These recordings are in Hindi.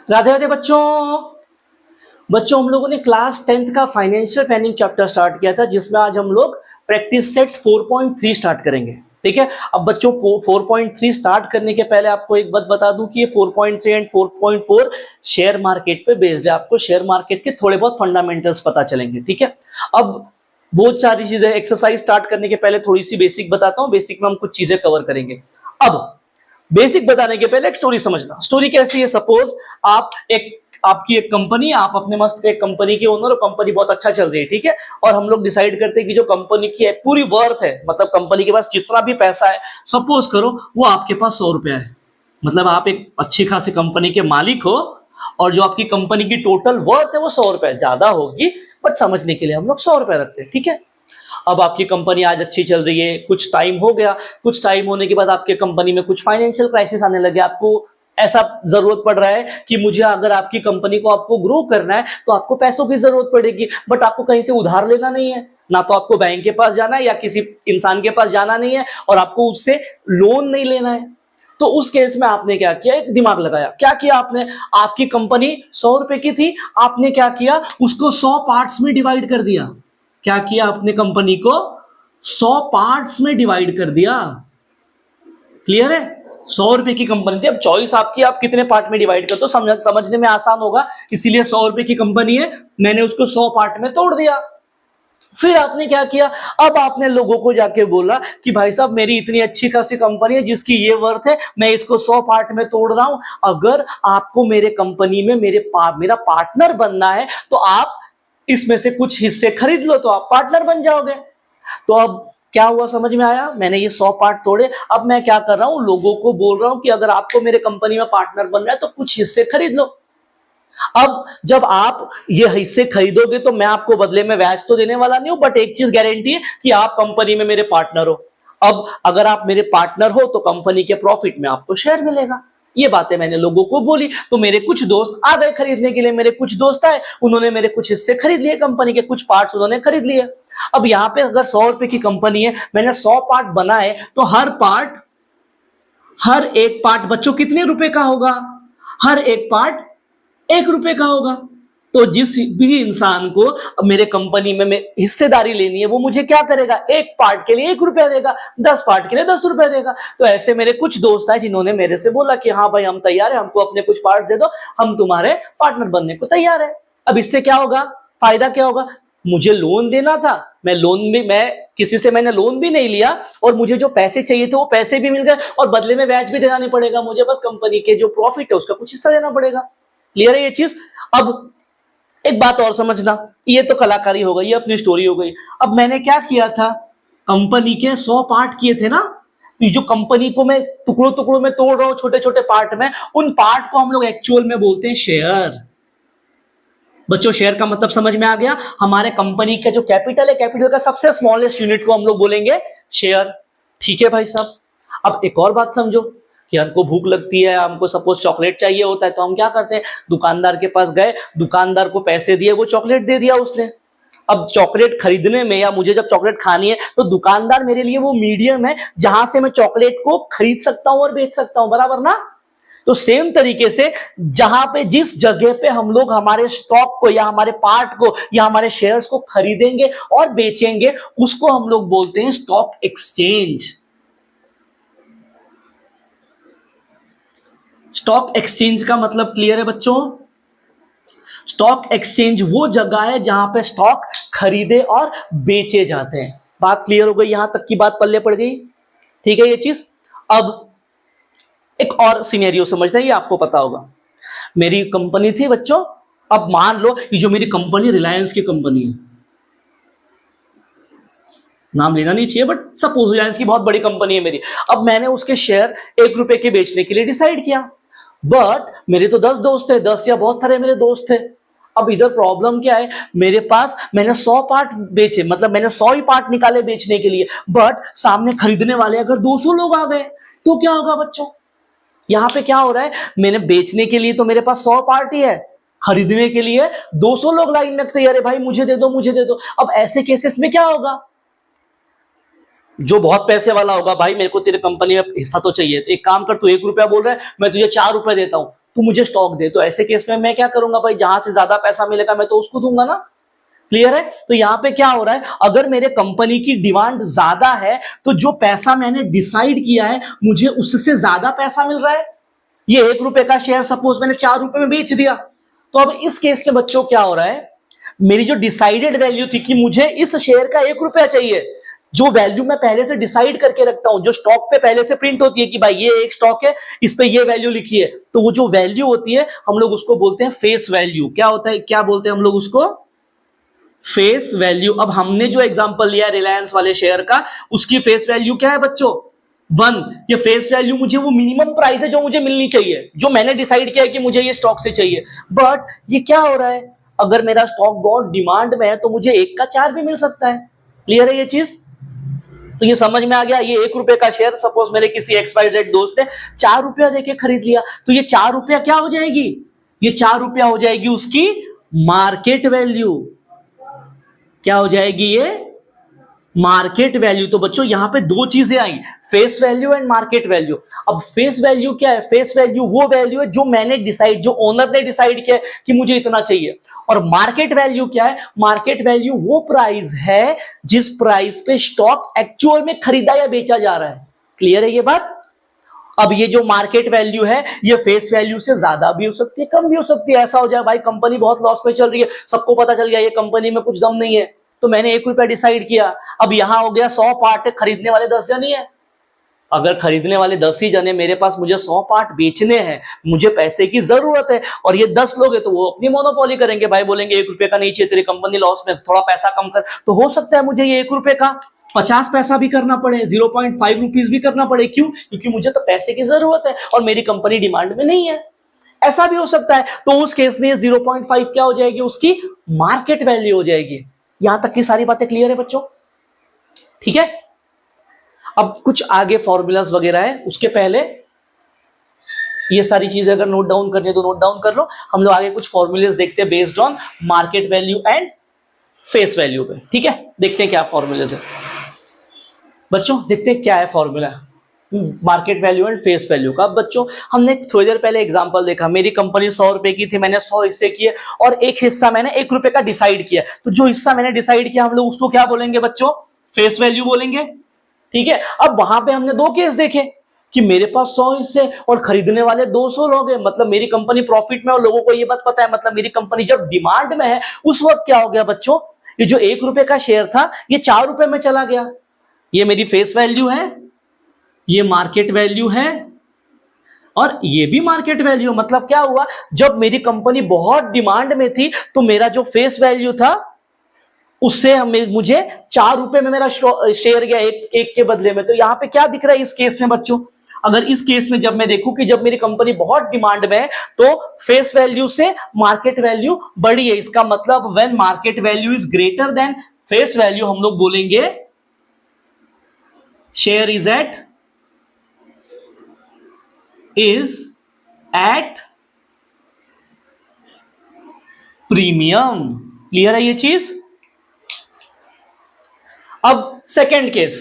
राधे राधे बच्चों। बच्चों हम लोगों ने क्लास 10th का फाइनेंशियल प्लानिंग चैप्टर स्टार्ट किया था, जिसमें आज हम लोग प्रैक्टिस सेट 4.3 स्टार्ट करेंगे। ठीक है। अब बच्चों 4.3 स्टार्ट करने के पहले आपको एक बात बता दूं कि ये 4.3 एंड 4.4 शेयर मार्केट पे बेस्ड है। आपको शेयर मार्केट के थोड़े बहुत फंडामेंटल्स पता चलेंगे। ठीक है। अब बहुत सारी चीजें, एक्सरसाइज स्टार्ट करने के पहले थोड़ी सी बेसिक बताता हूं। बेसिक में हम कुछ चीजें कवर करेंगे। अब बेसिक बताने के पहले एक स्टोरी समझना। स्टोरी कैसी है? सपोज आपकी एक कंपनी, आप अपने मस्त एक कंपनी के ओनर, और कंपनी बहुत अच्छा चल रही है। ठीक है। और हम लोग डिसाइड करते हैं कि जो कंपनी की पूरी वर्थ है, मतलब कंपनी के पास जितना भी पैसा है, सपोज करो वो आपके पास 100 रुपया है। मतलब आप एक अच्छी खासी कंपनी के मालिक हो, और जो आपकी कंपनी की टोटल वर्थ है वो 100 रुपया, ज्यादा होगी बट समझने के लिए हम लोग 100 रुपया रखते हैं। ठीक है। अब आपकी कंपनी आज अच्छी चल रही है, कुछ टाइम हो गया, कुछ टाइम होने के बाद आपके कंपनी में कुछ फाइनेंशियल क्राइसिस आने लगे। आपको ऐसा जरूरत पड़ रहा है कि मुझे, अगर आपकी कंपनी को आपको ग्रो करना है तो आपको पैसों की जरूरत पड़ेगी, बट आपको कहीं से उधार लेना नहीं है ना, तो आपको बैंक के पास जाना है या किसी इंसान के पास जाना नहीं है, और आपको उससे लोन नहीं लेना है। तो उस केस में आपने क्या किया? एक दिमाग लगाया। क्या किया आपने? आपकी कंपनी 100 रुपए की थी, आपने क्या किया? उसको 100 पार्ट्स में डिवाइड कर दिया। क्या किया? अपने कंपनी को 100 पार्ट्स में डिवाइड कर दिया। क्लियर है? 100 रुपए की कंपनी थी, अब चॉइस आपकी, आप कितने पार्ट में डिवाइड करते हो, समझने में आसान होगा, इसीलिए 100 रुपए की कंपनी है, मैंने उसको 100 पार्ट में तोड़ दिया। फिर आपने क्या किया? अब आपने लोगों को जाके बोला कि भाई साहब, मेरी इतनी अच्छी खासी कंपनी है जिसकी ये वर्थ है, मैं इसको 100 पार्ट में तोड़ रहा हूं। अगर आपको मेरे कंपनी में मेरा पार्टनर बनना है तो आप इसमें से कुछ हिस्से खरीद लो, तो आप पार्टनर बन जाओगे। तो अब क्या हुआ, समझ में आया? मैंने ये 100 पार्ट तोड़े, अब मैं क्या कर रहा हूं? लोगों को बोल रहा हूं कि अगर आपको मेरे कंपनी में पार्टनर बनना है तो कुछ हिस्से खरीद लो। अब जब आप ये हिस्से खरीदोगे तो मैं आपको बदले में ब्याज तो देने वाला नहीं हूं, बट एक चीज गारंटी है कि आप कंपनी में मेरे पार्टनर हो। अब अगर आप मेरे पार्टनर हो तो कंपनी के प्रॉफिट में आपको शेयर मिलेगा। ये बातें मैंने लोगों को बोली, तो मेरे कुछ दोस्त आ गए खरीदने के लिए। मेरे कुछ दोस्त आए, उन्होंने मेरे कुछ हिस्से खरीद लिए, कंपनी के कुछ पार्ट्स उन्होंने खरीद लिए। अब यहां पे अगर 100 रुपए की कंपनी है, मैंने 100 पार्ट बनाए, तो हर एक पार्ट बच्चों कितने रुपए का होगा? हर एक पार्ट 1 रुपए का होगा। तो जिस भी इंसान को मेरे कंपनी में हिस्सेदारी लेनी है, वो मुझे क्या करेगा? एक पार्ट के लिए 1 रुपया देगा, 10 पार्ट के लिए 10 रुपया देगा। तो ऐसे मेरे कुछ दोस्त हैं जिन्होंने मेरे से बोला कि हाँ भाई, हम तैयार हैं, हमको अपने कुछ पार्ट दे दो, हम तुम्हारे पार्टनर बनने को तैयार है। अब इससे क्या होगा? फायदा क्या होगा? मुझे लोन देना था, मैं किसी से मैंने लोन भी नहीं लिया, और मुझे जो पैसे चाहिए थे वो पैसे भी मिल गए, और बदले में ब्याज भी देना नहीं पड़ेगा मुझे, बस कंपनी के जो प्रॉफिट है उसका कुछ हिस्सा देना पड़ेगा। क्लियर है ये चीज? अब एक बात और समझना, ये तो कलाकारी हो गई, ये अपनी स्टोरी हो गई। अब मैंने क्या किया था? कंपनी के 100 पार्ट किए थे ना, तो जो कंपनी को मैं टुकड़ों टुकड़ों में तोड़ रहा हूं, छोटे छोटे पार्ट में, उन पार्ट को हम लोग एक्चुअल में बोलते हैं शेयर। बच्चों, शेयर का मतलब समझ में आ गया? हमारे कंपनी का जो कैपिटल है, कैपिटल का सबसे स्मॉलेस्ट यूनिट को हम लोग बोलेंगे शेयर। ठीक है भाई साहब। अब एक और बात समझो कि हमको भूख लगती है, हमको सपोज चॉकलेट चाहिए होता है, तो हम क्या करते हैं? दुकानदार के पास गए, दुकानदार को पैसे दिए, वो चॉकलेट दे दिया उसने। अब चॉकलेट खरीदने में, या मुझे जब चॉकलेट खानी है, तो दुकानदार मेरे लिए वो मीडियम है जहां से मैं चॉकलेट को खरीद सकता हूं और बेच सकता हूं, बराबर ना? तो सेम तरीके से जहां पे, जिस जगह पे हम लोग हमारे स्टॉक को या हमारे पार्ट को या हमारे शेयर्स को खरीदेंगे और बेचेंगे, उसको हम लोग बोलते हैं स्टॉक एक्सचेंज। स्टॉक एक्सचेंज का मतलब क्लियर है बच्चों? स्टॉक एक्सचेंज वो जगह है जहां पे स्टॉक खरीदे और बेचे जाते हैं। बात क्लियर हो गई? यहां तक की बात पल्ले पड़ गई? ठीक है ये चीज। अब एक और सिनेरियो समझना, ये आपको पता होगा। मेरी कंपनी थी बच्चों, अब मान लो ये जो मेरी कंपनी, रिलायंस की कंपनी है, नाम लेना नहीं चाहिए बट सपोज रिलायंस की बहुत बड़ी कंपनी है मेरी। अब मैंने उसके शेयर 1 रुपए के बेचने के लिए डिसाइड किया, बट मेरे तो 10 दोस्त थे, 10 या बहुत सारे मेरे दोस्त थे। अब इधर प्रॉब्लम क्या है? मेरे पास, मैंने 100 पार्ट बेचे, मतलब मैंने 100 ही पार्ट निकाले बेचने के लिए, बट सामने खरीदने वाले अगर 200 लोग आ गए तो क्या होगा बच्चों? यहां पे क्या हो रहा है? मैंने बेचने के लिए तो मेरे पास 100 पार्ट ही है, खरीदने के लिए 200 लोग लाइन में तैयार है, भाई मुझे दे दो, मुझे दे दो। अब ऐसे केसेस में क्या होगा? जो बहुत पैसे वाला होगा, भाई मेरे को तेरे कंपनी में हिस्सा तो चाहिए, तो एक काम कर, तू 1 रुपया बोल रहा है, मैं तुझे 4 रुपए देता हूं, तू मुझे स्टॉक दे। तो ऐसे केस में मैं क्या करूंगा भाई, जहां से ज्यादा पैसा मिलेगा मैं तो उसको दूंगा ना। क्लियर है? तो यहां पे क्या हो रहा है, अगर मेरे कंपनी की डिमांड ज्यादा है तो जो पैसा मैंने डिसाइड किया है मुझे उससे ज्यादा पैसा मिल रहा है। ये 1 रुपए का शेयर सपोज मैंने 4 रुपए में बेच दिया, तो अब इस केस के बच्चों क्या हो रहा है, मेरी जो डिसाइडेड वैल्यू थी कि मुझे इस शेयर का 1 रुपया चाहिए, जो वैल्यू मैं पहले से डिसाइड करके रखता हूं, जो स्टॉक पे पहले से प्रिंट होती है कि भाई ये एक स्टॉक है, इस पे ये वैल्यू लिखी है, तो वो जो वैल्यू होती है हम लोग उसको बोलते हैं फेस वैल्यू। क्या होता है, क्या बोलते हैं हम लोग उसको, फेस वैल्यू। अब हमने जो एग्जांपल लिया रिलायंस वाले शेयर का, उसकी फेस वैल्यू क्या है बच्चों, 1। ये फेस वैल्यू मुझे वो मिनिमम प्राइस है जो मुझे मिलनी चाहिए, जो मैंने डिसाइड किया है कि मुझे ये स्टॉक से चाहिए। बट ये क्या हो रहा है, अगर मेरा स्टॉक बहुत डिमांड में है तो मुझे 1 का 4 भी मिल सकता है। क्लियर है ये चीज? तो ये समझ में आ गया। ये 1 रुपए का शेयर सपोज मेरे किसी XYZ दोस्त ने 4 रुपया देके खरीद लिया, तो ये 4 रुपया क्या हो जाएगी, ये 4 रुपया हो जाएगी उसकी मार्केट वैल्यू। क्या हो जाएगी, ये मार्केट वैल्यू। तो बच्चों यहां पे 2 चीजें आई, face value and market value. अब फेस वैल्यू क्या है, फेस वैल्यू वो वैल्यू है जो मैंने डिसाइड, जो ओनर ने डिसाइड किया कि मुझे इतना चाहिए। और मार्केट वैल्यू क्या है, मार्केट वैल्यू वो प्राइस है जिस प्राइस पे स्टॉक एक्चुअल में खरीदा या बेचा जा रहा है। क्लियर है ये बात? अब ये जो मार्केट वैल्यू है ये फेस वैल्यू से ज्यादा भी हो सकती है, कम भी हो सकती है। ऐसा हो जाए भाई कंपनी बहुत लॉस में चल रही है, सबको पता चल गया ये कंपनी में कुछ दम नहीं है, तो मैंने 1 रुपया डिसाइड किया, अब यहां हो गया 100 पार्ट, खरीदने वाले 10 जन ही है। अगर खरीदने वाले 10 ही जने, मेरे पास मुझे 100 पार्ट बेचने हैं, मुझे पैसे की जरूरत है, और ये 10 लोग हैं तो वो अपनी मोनोपोली करेंगे भाई, बोलेंगे 1 रुपए का नहीं चाहिए, तेरी कंपनी लॉस में, थोड़ा पैसा कम कर। तो हो सकता है मुझे ये 1 रुपए का 50 पैसा भी करना पड़े, 0.5 रुपीज भी करना पड़े। क्यों? क्योंकि मुझे तो पैसे की जरूरत है और मेरी कंपनी डिमांड में नहीं है। ऐसा भी हो सकता है। तो उस केस में 0.5 क्या हो जाएगी, उसकी मार्केट वैल्यू हो जाएगी। यहां तक की सारी बातें क्लियर है बच्चों? ठीक है। अब कुछ आगे फॉर्मूलाज वगैरह है, उसके पहले ये सारी चीजें अगर नोट डाउन करनी है तो नोट डाउन कर लो। हम लोग आगे कुछ फॉर्मूलेज देखते हैं based on market value and face value पे। ठीक है, देखते हैं क्या फॉर्मूलेज है बच्चों, देखते हैं क्या है formula market value and face value का। अब बच्चों हमने थोड़ी देर पहले एग्जांपल देखा, मेरी कंपनी 100 रुपए की थी, मैंने 100 हिस्से किए और एक हिस्सा मैंने 1 रुपए का डिसाइड किया। तो जो हिस्सा मैंने डिसाइड किया हम लोग उसको क्या बोलेंगे बच्चों, फेस वैल्यू बोलेंगे। ठीक है। अब वहां पे हमने 2 केस देखे कि मेरे पास 100 हिस्से और खरीदने वाले 200 लोग हैं, मतलब मेरी कंपनी प्रॉफिट में और लोगों को ये बात पता है, मतलब मेरी कंपनी जब डिमांड में है। उस वक्त क्या हो गया बच्चों, ये जो 1 रुपए का शेयर था ये 4 रुपए में चला गया। ये मेरी फेस वैल्यू है, ये मार्केट वैल्यू है और ये भी मार्केट वैल्यू। मतलब क्या हुआ, जब मेरी कंपनी बहुत डिमांड में थी तो मेरा जो फेस वैल्यू था उससे मुझे 4 रुपए में मेरा शेयर गया एक के बदले में। तो यहां पे क्या दिख रहा है इस केस में बच्चों, अगर इस केस में जब मैं देखूं कि जब मेरी कंपनी बहुत डिमांड में है तो फेस वैल्यू से मार्केट वैल्यू बड़ी है। इसका मतलब when market value is greater than face value हम लोग बोलेंगे share is at premium. Clear है ये चीज? अब सेकेंड केस,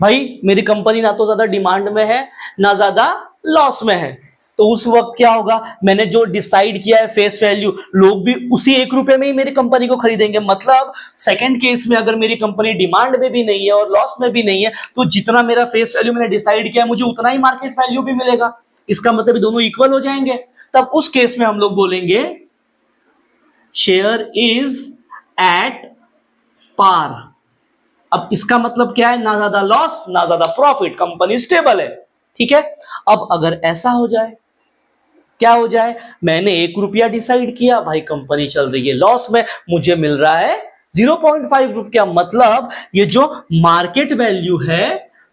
भाई मेरी कंपनी ना तो ज्यादा डिमांड में है ना ज्यादा लॉस में है, तो उस वक्त क्या होगा, मैंने जो डिसाइड किया है फेस वैल्यू, लोग भी उसी 1 रुपए में ही मेरी कंपनी को खरीदेंगे। मतलब सेकंड केस में अगर मेरी कंपनी डिमांड में भी नहीं है और लॉस में भी नहीं है तो जितना मेरा फेस वैल्यू मैंने डिसाइड किया है मुझे उतना ही मार्केट वैल्यू भी मिलेगा। इसका मतलब दोनों इक्वल हो जाएंगे। तब उस केस में हम लोग बोलेंगे शेयर इज एट पार। अब इसका मतलब क्या है, ना ज्यादा लॉस ना ज्यादा प्रॉफिट, कंपनी स्टेबल है। ठीक है। अब अगर ऐसा हो जाए, क्या हो जाए, मैंने 1 रुपया डिसाइड किया, भाई कंपनी चल रही है लॉस में, मुझे मिल रहा है 0.5 रुपया। मतलब ये जो मार्केट वैल्यू है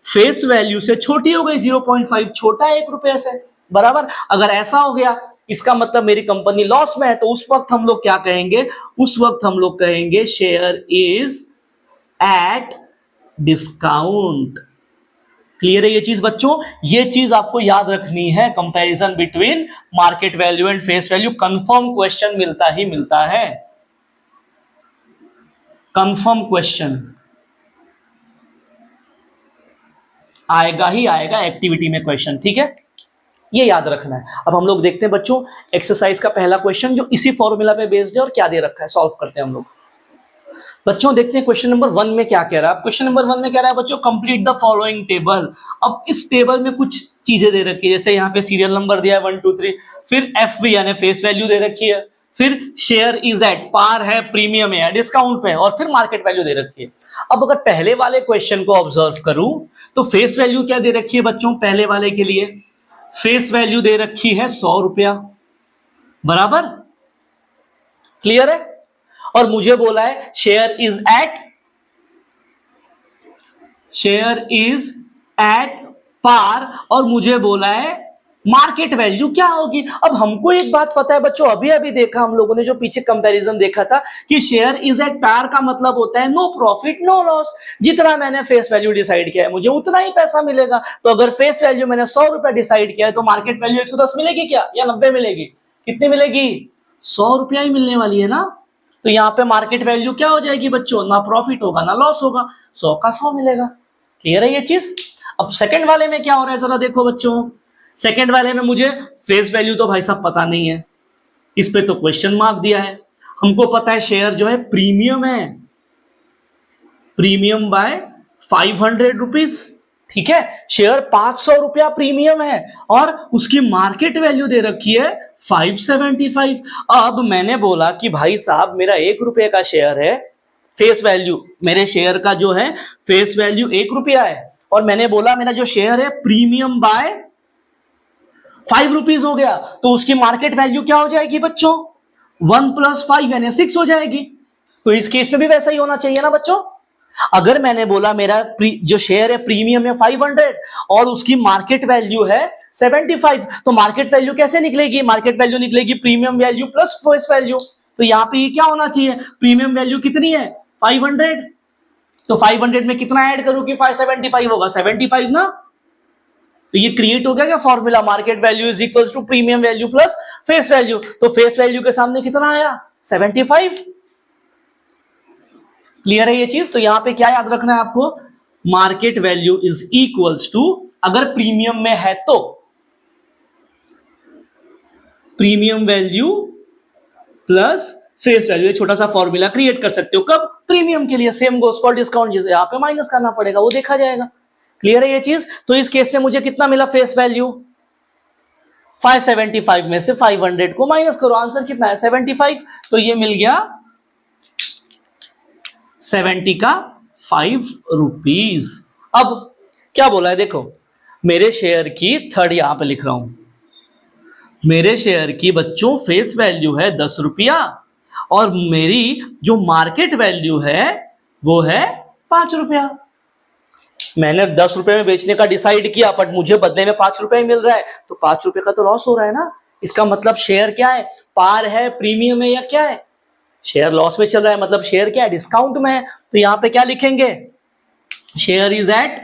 फेस वैल्यू से छोटी हो गई, 0.5 छोटा है 1 रुपये से, बराबर। अगर ऐसा हो गया इसका मतलब मेरी कंपनी लॉस में है, तो उस वक्त हम लोग क्या कहेंगे, उस वक्त हम लोग कहेंगे share is at discount. Clear है ये चीज बच्चों? ये चीज आपको याद रखनी है, comparison between market value and face value. Confirm question मिलता ही मिलता है, कंफर्म क्वेश्चन आएगा ही आएगा एक्टिविटी में क्वेश्चन। ठीक है। ये याद रखना है। अब हम लोग देखते हैं बच्चों एक्सरसाइज का पहला क्वेश्चन जो इसी फॉर्मूला पे बेस्ड है और क्या दे रखा है, सॉल्व करते हैं हम लोग। बच्चों देखते हैं क्वेश्चन नंबर 1 में क्या कह रहा है। क्वेश्चन नंबर 1 में कह रहा है बच्चों कंप्लीट द फॉलोइंग टेबल। अब इस टेबल में कुछ चीजें दे रखी है, जैसे यहाँ पे सीरियल नंबर दिया है 1 2 3, फिर एफवी यानी फेस वैल्यू दे रखी है, फिर शेयर इज एट पार है, प्रीमियम है, डिस्काउंट पे है, और फिर मार्केट वैल्यू दे रखी है। अब अगर पहले वाले क्वेश्चन को ऑब्जर्व करूं तो फेस वैल्यू क्या दे रखी है बच्चों, पहले वाले के लिए फेस वैल्यू दे रखी है 100 रुपया, बराबर, क्लियर है। और मुझे बोला है शेयर इज एट पार, और मुझे बोला है मार्केट वैल्यू क्या होगी। अब हमको एक बात पता है बच्चों, अभी अभी देखा हम लोगों ने जो पीछे कंपैरिजन देखा था कि शेयर इज एट पार का मतलब होता है नो प्रॉफिट नो लॉस, जितना मैंने फेस वैल्यू डिसाइड किया है मुझे उतना ही पैसा मिलेगा। तो अगर फेस वैल्यू मैंने 100 रुपया डिसाइड किया है तो मार्केट वैल्यू 110 मिलेगी क्या, या 90 मिलेगी, कितनी मिलेगी, 100 रुपया ही मिलने वाली है ना। तो यहाँ पे मार्केट वैल्यू क्या हो जाएगी बच्चों, ना प्रॉफिट होगा ना लॉस होगा, 100 का 100 मिलेगा। क्लियर है ये चीज। अब सेकंड वाले में क्या हो रहा है जरा देखो बच्चों, सेकंड वाले में मुझे फेस वैल्यू तो भाई साहब पता नहीं है, इस पे तो क्वेश्चन मार्क दिया है। हमको पता है शेयर जो है प्रीमियम है, प्रीमियम बाय 500 रुपीज, ठीक है, शेयर 500 रुपया प्रीमियम है और उसकी मार्केट वैल्यू दे रखी है 575। अब मैंने बोला कि भाई साहब मेरा 1 रुपये का शेयर है, फेस वैल्यू मेरे शेयर का जो है फेस वैल्यू 1 रुपया है, और मैंने बोला मेरा जो शेयर है प्रीमियम बाय 5 रुपीज हो गया, तो उसकी मार्केट वैल्यू क्या हो जाएगी बच्चों, 1 + 5 यानी 6 हो जाएगी। तो इस केस में भी वैसा ही होना चाहिए ना बच्चों। अगर मैंने बोला मेरा जो शेयर है प्रीमियम है 500 और उसकी मार्केट वैल्यू है 75, तो मार्केट वैल्यू कैसे निकलेगी, मार्केट वैल्यू निकलेगी premium value plus face value. तो यहां पे ये क्या होना चाहिए, प्रीमियम वैल्यू कितनी है 500, तो 500 में कितना ऐड करूं कि 575 होगा, 75 ना। तो ये क्रिएट हो गया क्या formula, market value is equal to premium value plus face value. तो फेस वैल्यू के सामने कितना आया 75। क्लियर है ये चीज। तो यहां पे क्या याद रखना है आपको, market value is equals to, अगर प्रीमियम में है तो premium value plus face value. छोटा सा फॉर्मूला क्रिएट कर सकते हो, कब, प्रीमियम के लिए। सेम गोस फॉर डिस्काउंट, जिसे यहां पे माइनस करना पड़ेगा वो देखा जाएगा। क्लियर है ये चीज। तो इस केस में मुझे कितना मिला फेस वैल्यू 575 में से 500 को माइनस करो, आंसर कितना है 75। तो ये मिल गया 70 का 5 रुपीज। अब क्या बोला है देखो, मेरे शेयर की थर्ड यहां पे लिख रहा हूं, मेरे शेयर की बच्चों फेस वैल्यू है 10 रुपया और मेरी जो मार्केट वैल्यू है वो है 5 रुपया। मैंने 10 रुपए में बेचने का डिसाइड किया बट मुझे बदले में 5 रुपए मिल रहा है, तो 5 रुपए का तो लॉस हो रहा है ना। इसका मतलब शेयर क्या है, पार है, प्रीमियम है या क्या है, शेयर लॉस में चल रहा है, मतलब शेयर क्या है, डिस्काउंट में है। तो यहां पे क्या लिखेंगे, share is at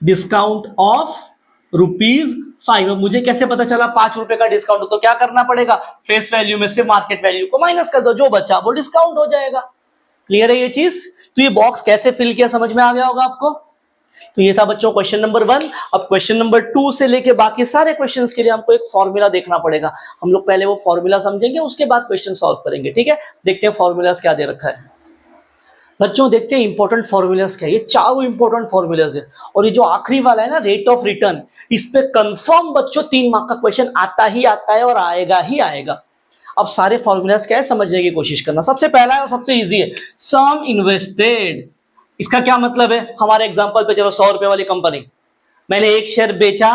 discount of ₹5। मुझे कैसे पता चला 5 रुपए का डिस्काउंट, तो क्या करना पड़ेगा, फेस वैल्यू में से मार्केट वैल्यू को माइनस कर दो, जो बचा वो डिस्काउंट हो जाएगा। क्लियर है ये चीज। तो ये बॉक्स कैसे फिल किया समझ में आ गया होगा आपको। तो ये था बच्चों क्वेश्चन नंबर 1। अब क्वेश्चन नंबर 2 से लेके बाकी सारे क्वेश्चंस के लिए हमको एक फॉर्मूला देखना पड़ेगा। हम लोग पहले वो फॉर्मूला समझेंगे, उसके बाद क्वेश्चन सॉल्व करेंगे, ठीक है। देखते हैं फॉर्मूलाज क्या दे रखा है बच्चों। देखते हैं इंपॉर्टेंट फॉर्मूलाज क्या है। ये चारों इंपॉर्टेंट फॉर्मूलाज है, और ये जो आखिरी वाला है ना रेट ऑफ रिटर्न, इस पे कंफर्म बच्चों 3 मार्क का क्वेश्चन आता ही आता है और आएगा ही आएगा। अब सारे फॉर्मूलाज क्या है समझने की कोशिश करना। सबसे पहला है और सबसे इजी है, सम इन्वेस्टेड। इसका क्या मतलब है, हमारे एग्जांपल पे चलो 100 रुपए वाली कंपनी, मैंने एक शेयर बेचा,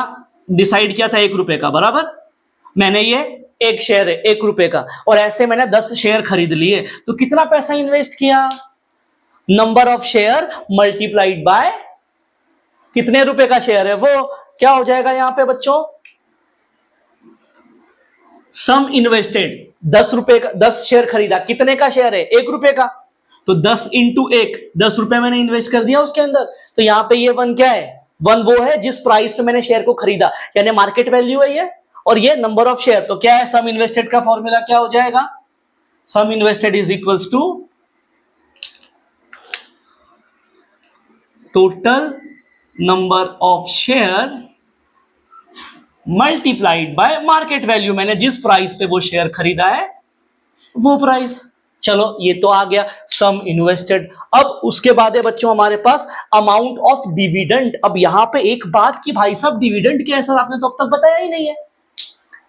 डिसाइड किया था 1 रुपए का, बराबर, मैंने ये एक शेयर है 1 रुपए का, और ऐसे मैंने 10 शेयर खरीद लिए, तो कितना पैसा इन्वेस्ट किया, number of share multiplied bye कितने रुपए का शेयर है, वो क्या हो जाएगा यहां पे बच्चों, सम इन्वेस्टेड। 10 रुपए का 10 शेयर खरीदा, कितने का शेयर है 1 रुपए का, तो 10 × 1, 10 रुपए मैंने इन्वेस्ट कर दिया उसके अंदर। तो यहां पे ये 1 क्या है, 1 वो है जिस प्राइस पे मैंने शेयर को खरीदा, यानी मार्केट वैल्यू है ये, और ये नंबर ऑफ शेयर। तो क्या है, सम इन्वेस्टेड का फॉर्मूला क्या हो जाएगा, sum invested is equals to total number of share multiplied by market value, मैंने जिस प्राइस पे वो शेयर खरीदा है वो प्राइस। चलो ये तो आ गया सम इन्वेस्टेड। अब उसके बाद है बच्चों हमारे पास अमाउंट ऑफ डिविडेंड। अब यहां पे एक बात कि भाई साहब डिविडेंड क्या है सर, आपने तो अब तक बताया ही नहीं है।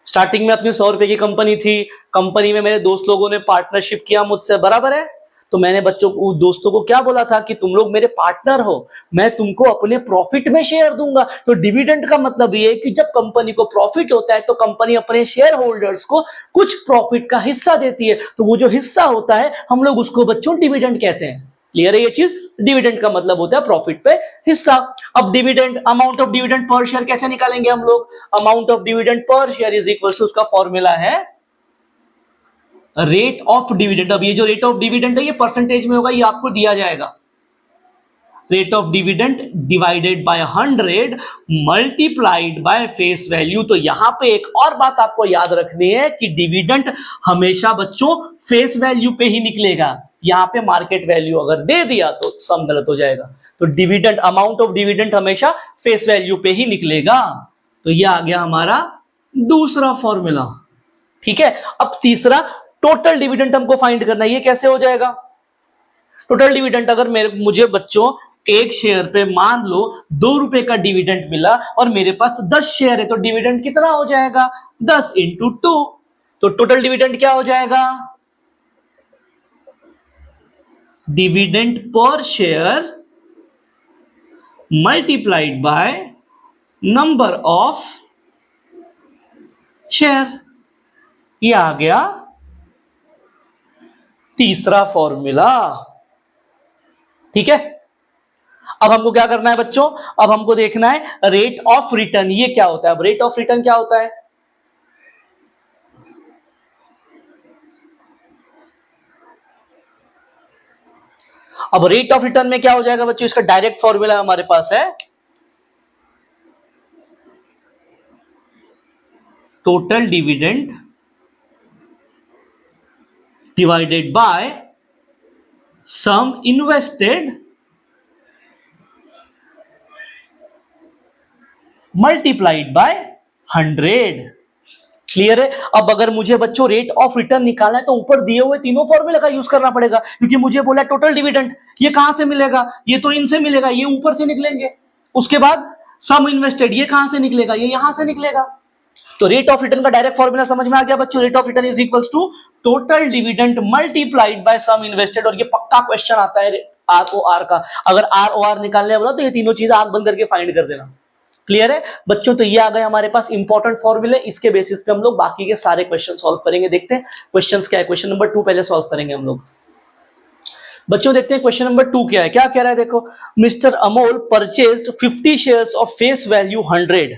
स्टार्टिंग में अपनी 100 रुपए की कंपनी थी, कंपनी में मेरे दोस्त लोगों ने पार्टनरशिप किया मुझसे, बराबर है। तो मैंने बच्चों को, दोस्तों को क्या बोला था कि तुम लोग मेरे पार्टनर हो, मैं तुमको अपने प्रॉफिट में शेयर दूंगा। तो डिविडेंड का मतलब ये है कि जब कंपनी को प्रॉफिट होता है तो कंपनी अपने शेयर होल्डर्स को कुछ प्रॉफिट का हिस्सा देती है। तो वो जो हिस्सा होता है हम लोग उसको बच्चों डिविडेंड कहते हैं। क्लियर है ये चीज? डिविडेंड का मतलब होता है प्रॉफिट पे हिस्सा। अब dividend, amount of dividend per share कैसे निकालेंगे हम लोग? Amount of dividend per share is equal to, उसका फॉर्मूला है रेट ऑफ डिविडेंड। अब ये जो रेट ऑफ डिविडेंड है ये परसेंटेज में होगा, ये आपको दिया जाएगा। Rate of dividend divided bye 100 multiplied by face value. तो यहां पे एक और बात आपको याद रखनी है कि डिविडेंड हमेशा बच्चों फेस वैल्यू पे ही निकलेगा। यहां पे मार्केट वैल्यू अगर दे दिया तो सम गलत हो जाएगा। तो डिविडेंड, अमाउंट ऑफ डिविडेंड हमेशा फेस वैल्यू पे ही निकलेगा। तो ये आ गया हमारा दूसरा फॉर्मूला। ठीक है, अब तीसरा टोटल डिविडेंड हमको फाइंड करना है। ये कैसे हो जाएगा? टोटल डिविडेंड, अगर मुझे बच्चों एक शेयर पे मान लो 2 रुपए का डिविडेंड मिला और मेरे पास 10 शेयर है, तो डिविडेंड कितना हो जाएगा? 10 इंटू 2। तो टोटल डिविडेंड क्या हो जाएगा? Dividend per share multiplied by number of share. ये आ गया तीसरा फॉर्मूला। ठीक है, अब हमको क्या करना है बच्चों? अब हमको देखना है रेट ऑफ रिटर्न। ये क्या होता है? अब रेट ऑफ रिटर्न क्या होता है? अब रेट ऑफ रिटर्न में क्या हो जाएगा बच्चों? इसका डायरेक्ट फॉर्मूला हमारे पास है total dividend divided by sum invested multiplied by 100। Clear है? अब अगर मुझे बच्चों रेट ऑफ रिटर्न निकालना है तो ऊपर दिए हुए तीनों फॉर्मूले का यूज करना पड़ेगा, क्योंकि मुझे बोला टोटल डिविडेंड। ये कहां से मिलेगा? ये तो इनसे मिलेगा, ये ऊपर से निकलेंगे। उसके बाद सम इन्वेस्टेड, ये कहां से निकलेगा? ये यहां से निकलेगा। तो रेट ऑफ रिटर्न का डायरेक्ट फॉर्मूला समझ में आ गया बच्चों? Rate of return is equal to total dividend multiplied by sum invested. और ये पक्का क्वेश्चन आता है ROR का। अगर ROR निकालने बोला तो ये तीनों चीजें आंख बंद करके फाइंड कर देना। क्लियर है बच्चों? तो ये आ गए हमारे पास इंपॉर्टेंट फॉर्मूले। इसके बेसिस पे हम लोग बाकी के सारे क्वेश्चन सॉल्व करेंगे। देखते हैं क्वेश्चंस क्या है। क्वेश्चन नंबर 2 पहले सॉल्व करेंगे हम लोग। बच्चों देखते हैं क्वेश्चन नंबर 2 क्या है। क्या कह रहा है देखो, mister Amol purchased 50 shares of face value 100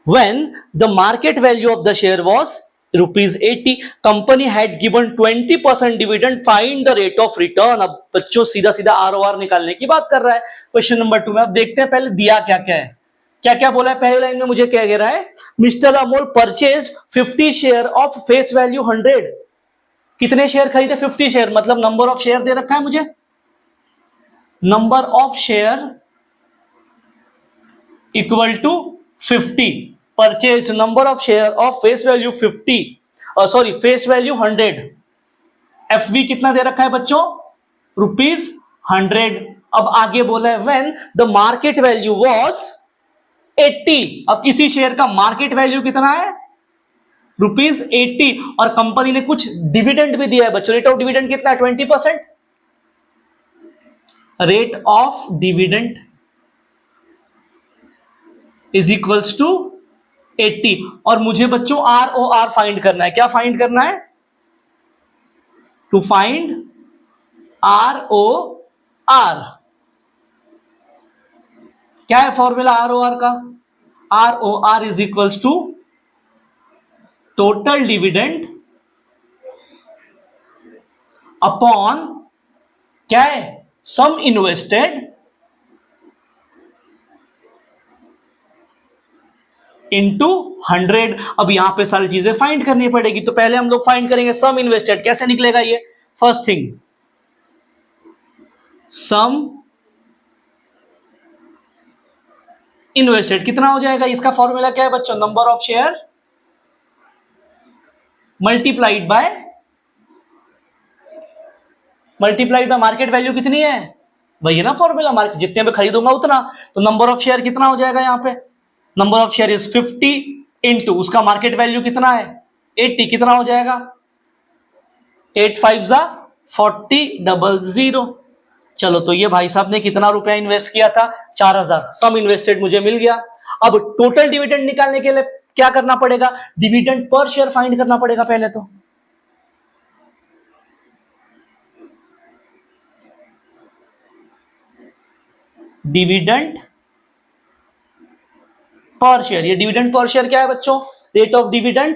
when the market value of the share was ₹80. company had given 20% dividend, find the rate of return। अब बच्चों सीधा सीधा ROR निकालने की बात कर रहा है क्वेश्चन नंबर 2 में। अब देखते हैं पहले दिया क्या क्या है। क्या क्या बोला है पहले लाइन में? मुझे क्या कह रहा है? Mister Amol purchase 50 share of face value 100। कितने शेयर खरीदे? 50 शेयर। मतलब नंबर ऑफ शेयर दे रखा है मुझे, number of share equal to 50। Purchase number of share of face value 50, sorry face value 100। FV कितना दे रखा है बच्चों? ₹100। अब आगे बोला है when the market value was 80। अब इसी शेयर का मार्केट वैल्यू कितना है? ₹80। और कंपनी ने कुछ डिविडेंड भी दिया है बच्चों। रेट ऑफ डिविडेंड कितना है? 20%। Rate of dividend is equals to 80। और मुझे बच्चों ROR फाइंड करना है। क्या फाइंड करना है? To find ROR। क्या है फॉर्मूला ROR का? ROR is equals to total dividend upon क्या है? Sum invested into 100। अब यहां पे सारी चीजें फाइंड करनी पड़ेगी। तो पहले हम लोग फाइंड करेंगे सम इन्वेस्टेड। कैसे निकलेगा ये? फर्स्ट थिंग, सम इन्वेस्टेड कितना हो जाएगा, इसका फॉर्मूला क्या है बच्चों, number of share multiplied by market value कितनी है, वही है ना फॉर्मूला, मार्केट जितने में खरीदूंगा उतना, तो नंबर ऑफ शेयर कितना हो जाएगा यहाँ पे, number of share is 50 into उसका मार्केट वैल्यू कितना है 80, कितना हो जाएगा 8 5 जा 40,000। चलो तो ये भाई साहब ने कितना रुपया इन्वेस्ट किया था 4000, सम इन्वेस्टेड मुझे मिल गया। अब टोटल डिविडेंड निकालने के लिए क्या करना पड़ेगा, डिविडेंड पर शेयर फाइंड करना पड़ेगा पहले तो। डिविडेंड पर शेयर, ये डिविडेंड पर शेयर क्या है बच्चों, rate of dividend,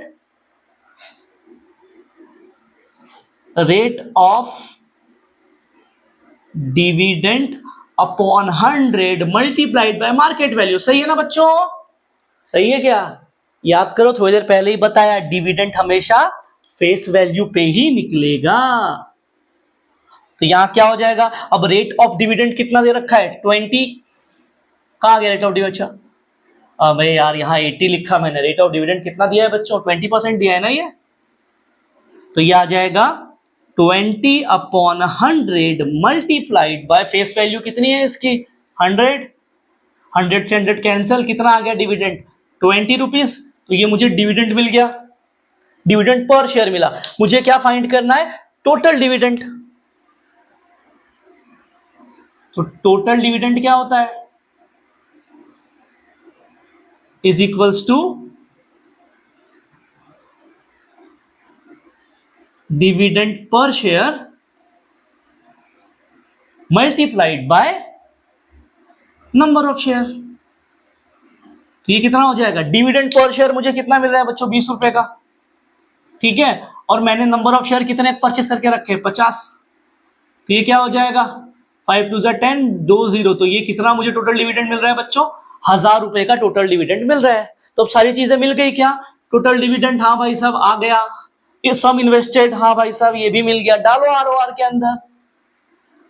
rate of dividend upon 100 multiplied by market value. सही है ना बच्चों, सही है क्या, याद करो थोड़ी देर पहले ही बताया, डिविडेंड हमेशा फेस वैल्यू पे ही निकलेगा। तो यहां क्या हो जाएगा, अब रेट ऑफ डिविडेंड कितना दे रखा है 20, कहां गया रेट ऑफ डिविडेंड, अच्छा अबे यार यहाँ 80 लिखा मैंने, रेट ऑफ डिविडेंड कितना दिया है बच्चों 20% दिया है ना ये, तो ये आ जाएगा 20 upon 100 multiplied by face value कितनी है इसकी 100, 100 से 100 कैंसिल, कितना आ गया डिविडेंड 20 रुपीज, तो ये मुझे डिविडेंड मिल गया, डिविडेंड पर शेयर मिला। मुझे क्या फाइंड करना है, टोटल डिविडेंड, तो टोटल डिविडेंड क्या होता है, is equals to dividend per share multiplied by number of share. तो ये कितना हो जाएगा, डिविडेंड पर शेयर मुझे कितना मिल रहा है बच्चों 20 रुपए का, ठीक है, और मैंने नंबर ऑफ शेयर कितने परचेस करके रखे 50, तो ये क्या हो जाएगा 5 2 10 2 0, तो ये कितना मुझे टोटल डिविडेंड मिल रहा है बच्चों 1000 रुपए का टोटल डिविडेंड मिल रहा है। तो अब सारी चीजें मिल गई क्या, टोटल डिविडेंड हाँ भाई साहब आ गया, ये सम इन्वेस्टेड हाँ भाई साहब ये भी मिल गया, डालो आरओआर के अंदर।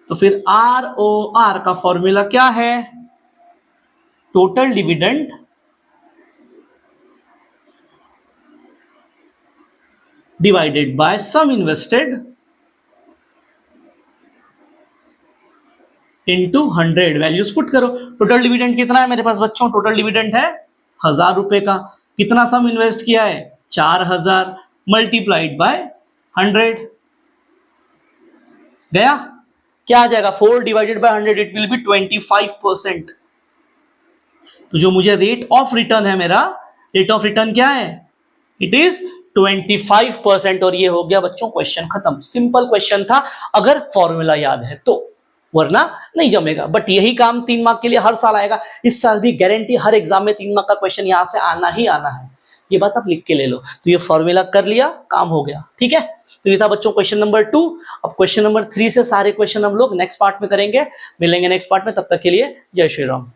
तो फिर आरओआर का फॉर्मूला क्या है, total dividend divided by sum invested into 100, values put करो। टोटल डिविडेंड कितना है मेरे पास बच्चों, टोटल डिविडेंड है 1000 रुपए का, कितना सम इन्वेस्ट किया है 4000 मल्टीप्लाइड बाय 100, गया क्या आ जाएगा 4 divided by 100, it will be 25%। तो जो मुझे रेट ऑफ रिटर्न है मेरा, रेट ऑफ रिटर्न क्या है, इट इज 25%, और ये हो गया बच्चों क्वेश्चन खत्म। सिंपल क्वेश्चन था अगर फॉर्मूला याद है तो, वरना नहीं जमेगा। बट यही काम 3 मार्क के लिए हर साल आएगा, इस साल भी गारंटी हर एग्जाम में 3 मार्क का क्वेश्चन यहां से आना ही आना है, ये बात आप लिख के ले लो। तो ये फॉर्मूला कर लिया, काम हो गया, ठीक है। तो ये था बच्चों क्वेश्चन नंबर 2। अब क्वेश्चन नंबर 3 से सारे क्वेश्चन हम लोग नेक्स्ट पार्ट में करेंगे, मिलेंगे नेक्स्ट पार्ट में, तब तक के लिए जय श्री राम।